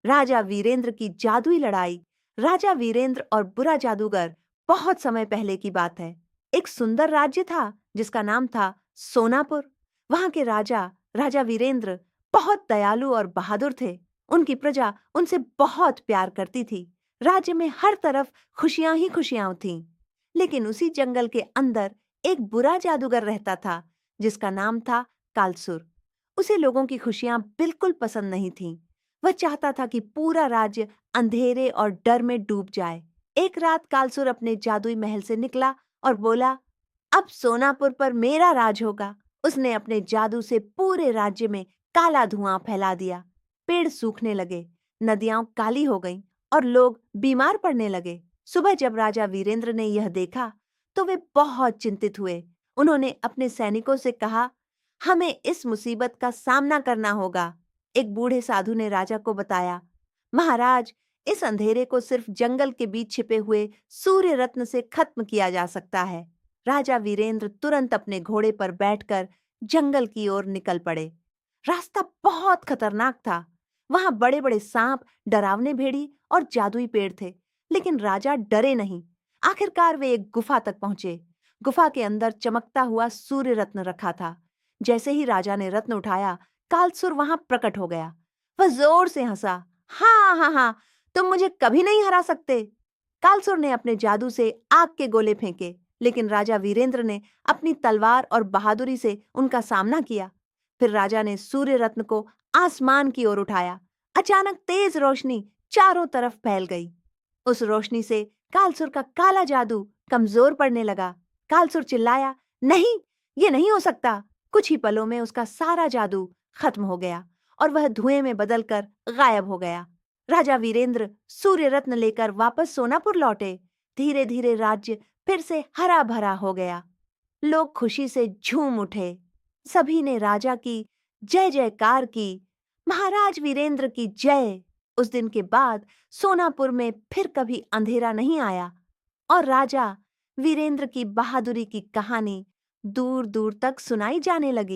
राजा वीरेंद्र की जादुई लड़ाई। राजा वीरेंद्र और बुरा जादूगर। बहुत समय पहले की बात है। एक सुंदर राज्य था जिसका नाम था सोनापुर। वहां के राजा राजा वीरेंद्र बहुत दयालु और बहादुर थे। उनकी प्रजा उनसे बहुत प्यार करती थी। राज्य में हर तरफ खुशियां ही खुशियां थीं। लेकिन उसी जंगल के अंदर एक बुरा जादूगर रहता था जिसका नाम था कालसुर। उसे लोगों की खुशियां बिल्कुल पसंद नहीं थीं। वह चाहता था कि पूरा राज्य अंधेरे और डर में डूब जाए। एक रात कालसुर अपने जादुई महल से निकला और बोला, अब सोनापुर पर मेरा राज होगा। उसने अपने जादू से पूरे राज्य में काला धुआं फैला दिया। पेड़ सूखने लगे, नदियां काली हो गईं और लोग बीमार पड़ने लगे। सुबह जब राजा वीरेंद्र ने यह देखा तो वे बहुत चिंतित हुए। उन्होंने अपने सैनिकों से कहा, हमें इस मुसीबत का सामना करना होगा। एक बूढ़े साधु ने राजा को बताया, महाराज, इस अंधेरे को सिर्फ जंगल के बीच छिपे हुए सूर्य रत्न से खत्म किया जा सकता है। राजा वीरेंद्र तुरंत अपने घोड़े पर बैठकर जंगल की ओर निकल पड़े। रास्ता बहुत खतरनाक था। वहां बड़े-बड़े सांप, डरावने भेड़ी और जादुई पेड़ थे। लेकिन राजा डरे नहीं। आखिरकार वे एक गुफा तक पहुंचे। गुफा के अंदर चमकता हुआ सूर्य रत्न रखा था। जैसे ही राजा ने रत्न उठाया, कालसुर वहां प्रकट हो गया। वह जोर से हंसा। हाँ हाँ हाँ, तुम मुझे कभी नहीं हरा सकते। कालसुर ने अपने जादू से आग के गोले फेंके, लेकिन राजा वीरेंद्र ने अपनी तलवार और बहादुरी से उनका सामना किया। फिर राजा ने सूर्य रत्न को आसमान की ओर उठाया। अचानक तेज रोशनी चारों तरफ फैल गई। उस रोशनी से कालसुर का काला जादू कमजोर पड़ने लगा। कालसुर चिल्लाया, नहीं, ये नहीं हो सकता। कुछ ही पलों में उसका सारा जादू खत्म हो गया और वह धुएं में बदलकर गायब हो गया। राजा वीरेंद्र सूर्य रत्न लेकर वापस सोनापुर लौटे। धीरे धीरे राज्य फिर से हरा भरा हो गया। लोग खुशी से झूम उठे। सभी ने राजा की जय जयकार की। महाराज वीरेंद्र की जय। उस दिन के बाद सोनापुर में फिर कभी अंधेरा नहीं आया और राजा वीरेंद्र की बहादुरी की कहानी दूर दूर तक सुनाई जाने लगी।